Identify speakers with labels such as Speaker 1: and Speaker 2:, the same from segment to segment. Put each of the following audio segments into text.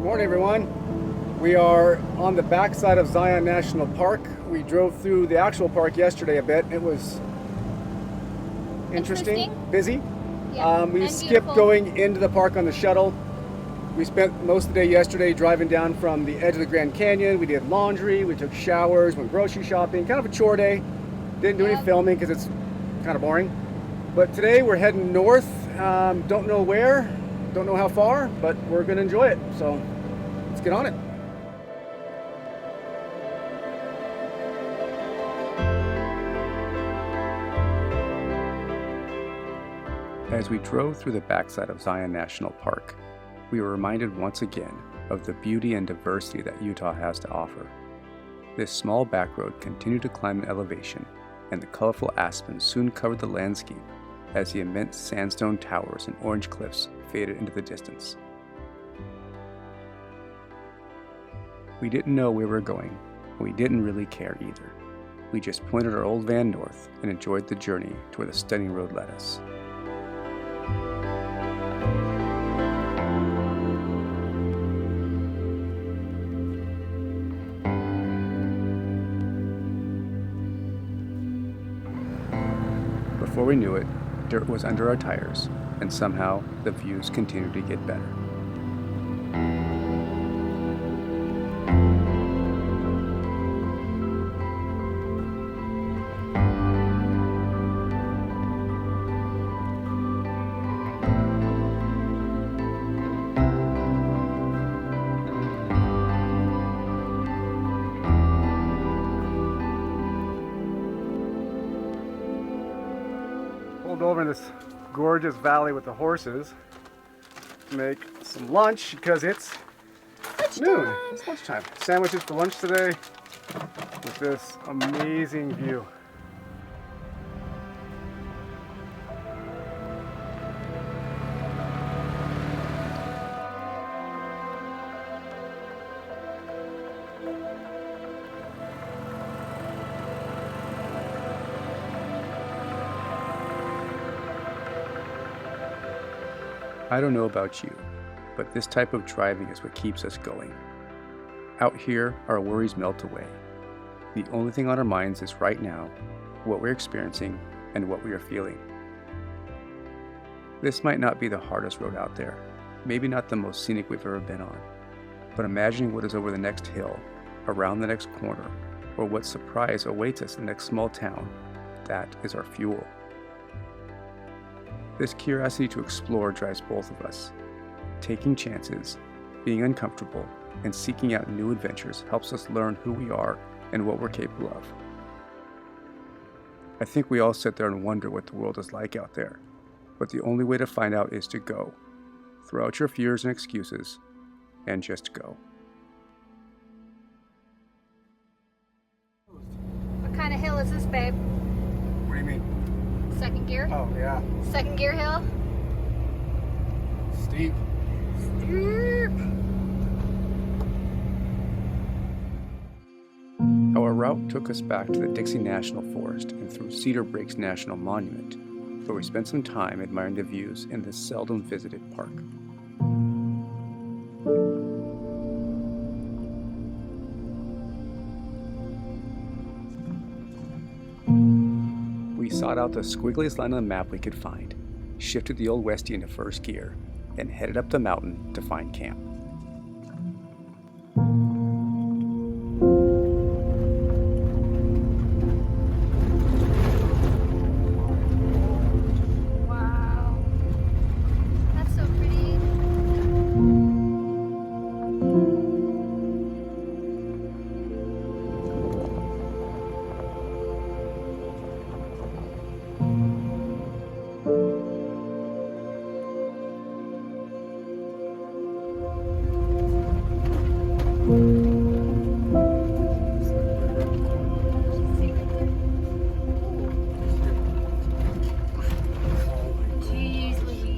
Speaker 1: Morning everyone. We are on the backside of Zion National Park. We drove through the actual park yesterday a bit. It was interesting. Busy.
Speaker 2: Yeah,
Speaker 1: we
Speaker 2: and
Speaker 1: skipped
Speaker 2: beautiful.
Speaker 1: going into the park on the shuttle. We spent most of the day yesterday driving down from the edge of the Grand Canyon. We did laundry, we took showers, went grocery shopping, kind of a chore day. Didn't do any filming because it's kind of boring. But today we're heading north. Don't know where, don't know how far, but we're gonna enjoy it. So let's get on it. As we drove through the backside of Zion National Park, we were reminded once again of the beauty and diversity that Utah has to offer. This small back road continued to climb in elevation, and the colorful aspens soon covered the landscape as the immense sandstone towers and orange cliffs faded into the distance. We didn't know where we were going, and we didn't really care either. We just pointed our old van north and enjoyed the journey to where the stunning road led us. Before we knew it, dirt was under our tires, and somehow the views continued to get better. Pulled over in this gorgeous valley with the horses to make some lunch because it's noon. It's lunchtime. Sandwiches for lunch today with this amazing view. I don't know about you, but this type of driving is what keeps us going. Out here, our worries melt away. The only thing on our minds is right now, what we're experiencing, and what we are feeling. This might not be the hardest road out there, maybe not the most scenic we've ever been on, but imagining what is over the next hill, around the next corner, or what surprise awaits us in the next small town, that is our fuel. This curiosity to explore drives both of us. Taking chances, being uncomfortable, and seeking out new adventures helps us learn who we are and what we're capable of. I think we all sit there and wonder what the world is like out there, but the only way to find out is to go. Throw out your fears and excuses, and just go.
Speaker 2: What kind of hill is this, babe?
Speaker 1: What do you mean?
Speaker 2: Second gear?
Speaker 1: Oh yeah,
Speaker 2: Second gear hill?
Speaker 1: steep.
Speaker 2: Steep.
Speaker 1: Our route took us back to the Dixie National Forest and through Cedar Breaks National Monument, where we spent some time admiring the views in this seldom visited park. We sought out the squiggliest line on the map we could find, shifted the old Westie into first gear, then headed up the mountain to find camp.
Speaker 2: Wow. That's so pretty. Jeez Louise.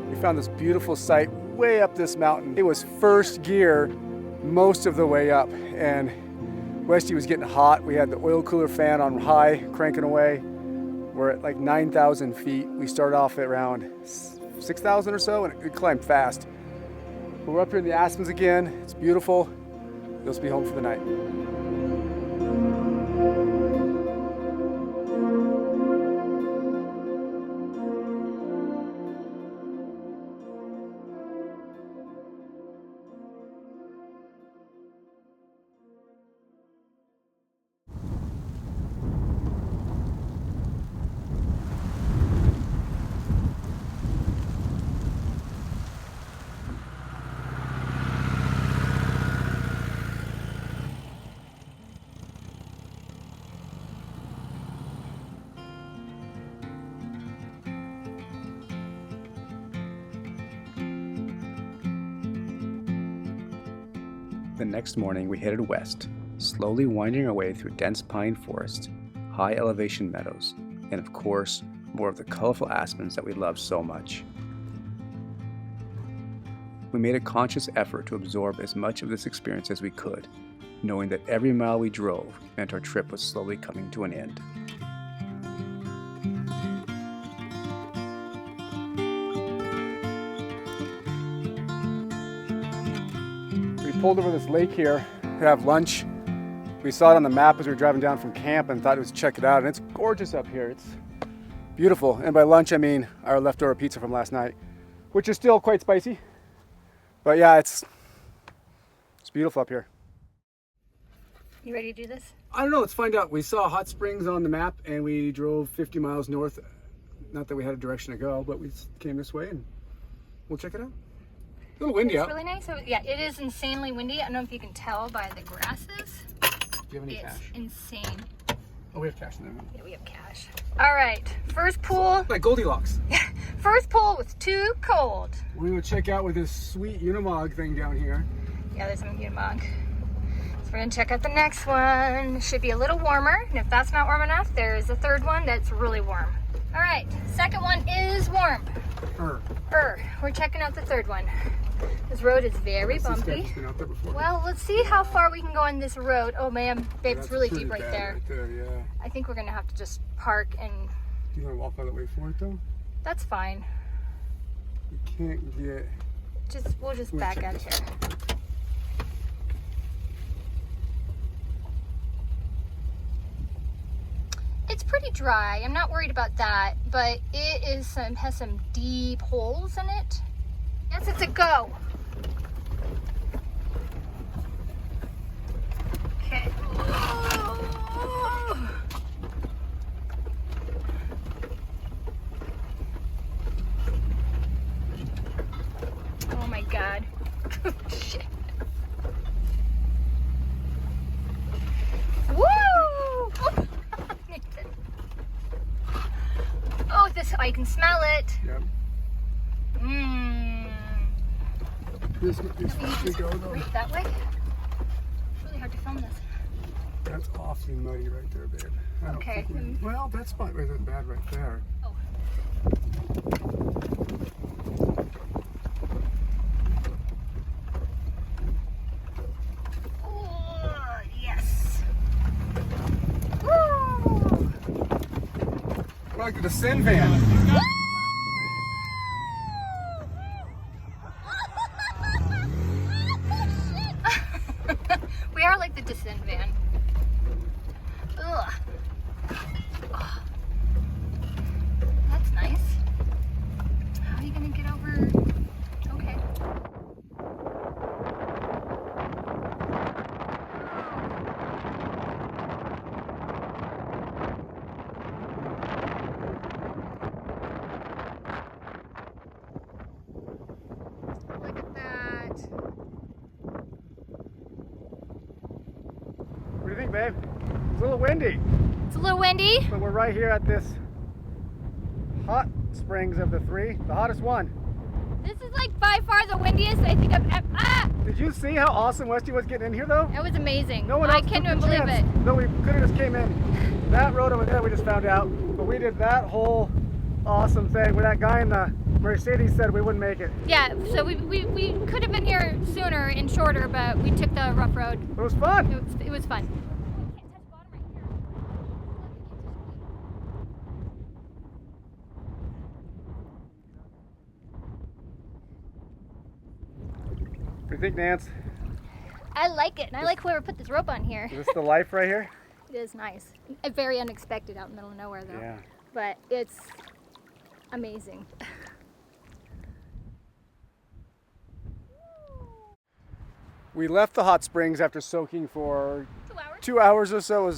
Speaker 1: We found this beautiful site way up this mountain. It was first gear most of the way up, and Westie was getting hot. We had the oil cooler fan on high, cranking away. We're at like 9,000 feet. We started off at around 6,000 or so, and it climbed fast. But we're up here in the aspens again. It's beautiful. We'll just be home for the night. The next morning, we headed west, slowly winding our way through dense pine forests, high elevation meadows, and of course, more of the colorful aspens that we love so much. We made a conscious effort to absorb as much of this experience as we could, knowing that every mile we drove meant our trip was slowly coming to an end. Pulled over this lake here to have lunch. We saw it on the map as we were driving down from camp and thought it was check it out, and it's gorgeous up here. It's beautiful. And by lunch I mean our leftover pizza from last night, which is still quite spicy. But yeah, it's beautiful up here.
Speaker 2: You ready to do this?
Speaker 1: I don't know, let's find out. We saw hot springs on the map and we drove 50 miles north. Not that we had a direction to go, but we came this way and we'll check it out. A little windy out.
Speaker 2: It's really nice. So, yeah, it is insanely windy. I don't know if you can tell by the grasses.
Speaker 1: Do you have any
Speaker 2: It's
Speaker 1: cash?
Speaker 2: insane.
Speaker 1: Oh, we have cash in there.
Speaker 2: Yeah, we have cash. All right, first pool.
Speaker 1: Like Goldilocks.
Speaker 2: First pool was too cold.
Speaker 1: We're gonna check out with this sweet Unimog thing down here.
Speaker 2: Yeah, there's some Unimog. So we're gonna check out the next one. Should be a little warmer, and if that's not warm enough, there's a third one that's really warm. All right, second one is warm. We're checking out the third one. This road is very bumpy. Well, let's see how far we can go on this road. Oh man, babe, it's really deep right there.
Speaker 1: Yeah.
Speaker 2: I think we're gonna have to just park and.
Speaker 1: Do you want to walk all the way for it though?
Speaker 2: That's fine.
Speaker 1: We can't get.
Speaker 2: We'll just back out here. It's pretty dry. I'm not worried about that, but it is has some deep holes in it. Yes, it's a go. Okay. why you can smell it.
Speaker 1: Yep.
Speaker 2: Mmm.
Speaker 1: This we go though.
Speaker 2: Right that way? It's really hard to film this.
Speaker 1: That's awfully muddy right there, babe. I don't
Speaker 2: Okay.
Speaker 1: think well, that spot isn't bad right there.
Speaker 2: Oh. Oh, yes. Woo!
Speaker 1: Like the Sin van.
Speaker 2: We are like the descent van. Ugh. Oh. That's nice. How are you gonna get over? Okay. Look at that.
Speaker 1: What do you think, babe? It's a little windy,
Speaker 2: It's a little windy.
Speaker 1: but we're right here at this hot springs of the three, the hottest one.
Speaker 2: This is like by far the windiest I think I've ever. Ah!
Speaker 1: Did you see how awesome Westy was getting in here though?
Speaker 2: That was amazing.
Speaker 1: No one
Speaker 2: I
Speaker 1: else
Speaker 2: can't
Speaker 1: took
Speaker 2: even
Speaker 1: the
Speaker 2: believe it.
Speaker 1: chance. No, we could have just came in that road over there. We just found out, but we did that whole awesome thing where that guy in the Mercedes said we wouldn't make it.
Speaker 2: Yeah, so we could have been here sooner and shorter, but we took the rough road.
Speaker 1: It was fun.
Speaker 2: It was fun.
Speaker 1: What do you think, Nance?
Speaker 2: I like it, and I like whoever put this rope on here.
Speaker 1: Is this the life right here?
Speaker 2: It is nice. Very unexpected out in the middle of nowhere, though.
Speaker 1: Yeah.
Speaker 2: But it's amazing.
Speaker 1: We left the hot springs after soaking for
Speaker 2: 2 hours.
Speaker 1: 2 hours or so.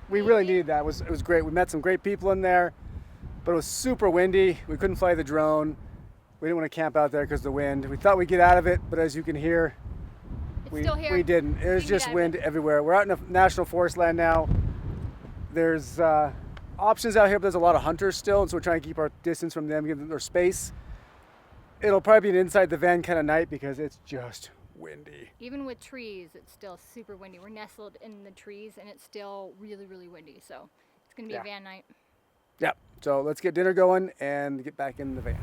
Speaker 1: We really needed that. It was great. We met some great people in there, but it was super windy. We couldn't fly the drone. We didn't want to camp out there because of the wind. We thought we'd get out of it, but as you can hear,
Speaker 2: It's still here.
Speaker 1: we didn't. It was
Speaker 2: Didn't get
Speaker 1: just
Speaker 2: out of
Speaker 1: wind
Speaker 2: it.
Speaker 1: everywhere. We're out in a national forest land now. There's options out here, but there's a lot of hunters still, and so we're trying to keep our distance from them, give them their space. It'll probably be an inside the van kind of night because it's just windy.
Speaker 2: Even with trees, it's still super windy. We're nestled in the trees, and it's still really, really windy. So it's gonna be
Speaker 1: Yeah.
Speaker 2: a van night.
Speaker 1: Yeah, so let's get dinner going and get back in the van.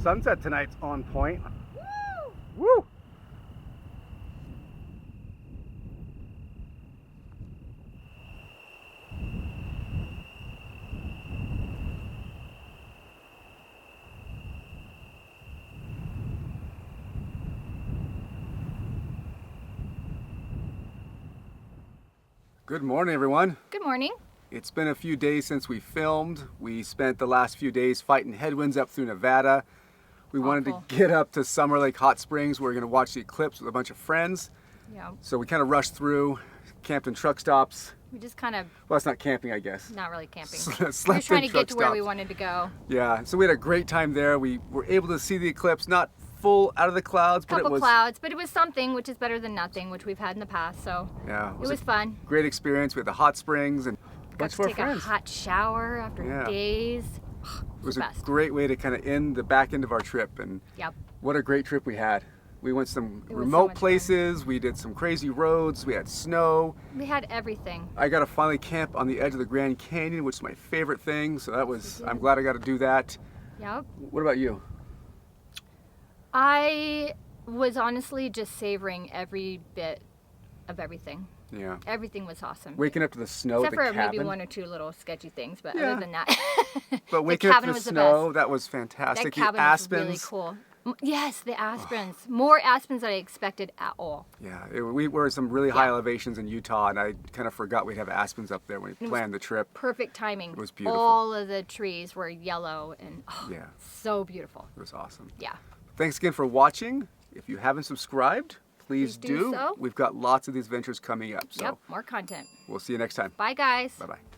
Speaker 1: Sunset tonight's on point.
Speaker 2: Woo!
Speaker 1: Woo! Good morning, everyone.
Speaker 2: Good morning.
Speaker 1: It's been a few days since we filmed. We spent the last few days fighting headwinds up through Nevada. We wanted
Speaker 2: Awful.
Speaker 1: to get up to Summer Lake Hot Springs. We're going to watch the eclipse with a bunch of friends.
Speaker 2: Yeah.
Speaker 1: So we kind of rushed through, camped in truck stops.
Speaker 2: We just kind of
Speaker 1: Well, it's not camping, I guess.
Speaker 2: not really camping.
Speaker 1: Slept
Speaker 2: We were trying
Speaker 1: in
Speaker 2: to
Speaker 1: truck
Speaker 2: get to where we
Speaker 1: stops.
Speaker 2: wanted to go.
Speaker 1: Yeah, so we had a great time there. We were able to see the eclipse, not full out of the clouds, but
Speaker 2: Couple
Speaker 1: it was
Speaker 2: clouds, but it was something, which is better than nothing, which we've had in the past. So
Speaker 1: yeah,
Speaker 2: it was
Speaker 1: a
Speaker 2: fun.
Speaker 1: great experience. We had the hot springs and a
Speaker 2: Got
Speaker 1: bunch
Speaker 2: to
Speaker 1: of our
Speaker 2: take
Speaker 1: friends.
Speaker 2: a hot shower after
Speaker 1: Yeah.
Speaker 2: days.
Speaker 1: It was
Speaker 2: the
Speaker 1: a
Speaker 2: best.
Speaker 1: great way to kind of end the back end of our trip, and
Speaker 2: Yep.
Speaker 1: what a great trip we had. We went some
Speaker 2: It was so
Speaker 1: remote
Speaker 2: much fun.
Speaker 1: places. We did some crazy roads. We had snow.
Speaker 2: We had everything.
Speaker 1: I got to finally camp on the edge of the Grand Canyon, which is my favorite thing. So that was,
Speaker 2: you
Speaker 1: I'm
Speaker 2: did.
Speaker 1: glad I got to do that.
Speaker 2: Yep.
Speaker 1: What about you?
Speaker 2: I was honestly just savoring every bit of everything.
Speaker 1: Yeah.
Speaker 2: Everything was awesome.
Speaker 1: Waking up to the snow
Speaker 2: Except
Speaker 1: at the
Speaker 2: for maybe
Speaker 1: cabin.
Speaker 2: one or two little sketchy things, but
Speaker 1: Yeah.
Speaker 2: other than that,
Speaker 1: But
Speaker 2: the
Speaker 1: waking up to
Speaker 2: cabin
Speaker 1: the
Speaker 2: was the
Speaker 1: snow,
Speaker 2: best.
Speaker 1: that was
Speaker 2: That
Speaker 1: fantastic.
Speaker 2: cabin
Speaker 1: the
Speaker 2: was
Speaker 1: aspens.
Speaker 2: really cool. Yes, the aspens. More aspens than I expected at all.
Speaker 1: Yeah, we were at some really high
Speaker 2: Yeah.
Speaker 1: elevations in Utah, and I kind of forgot we'd have aspens up there when we
Speaker 2: was
Speaker 1: planned the trip.
Speaker 2: Perfect timing.
Speaker 1: It was beautiful.
Speaker 2: All of the trees were yellow and
Speaker 1: Yeah.
Speaker 2: so beautiful.
Speaker 1: It was awesome.
Speaker 2: Yeah.
Speaker 1: Thanks again for watching. If you haven't subscribed, please
Speaker 2: do so.
Speaker 1: We've got lots of these ventures coming up. So
Speaker 2: Yep. More content.
Speaker 1: we'll see you next time.
Speaker 2: Bye, guys.
Speaker 1: Bye-bye.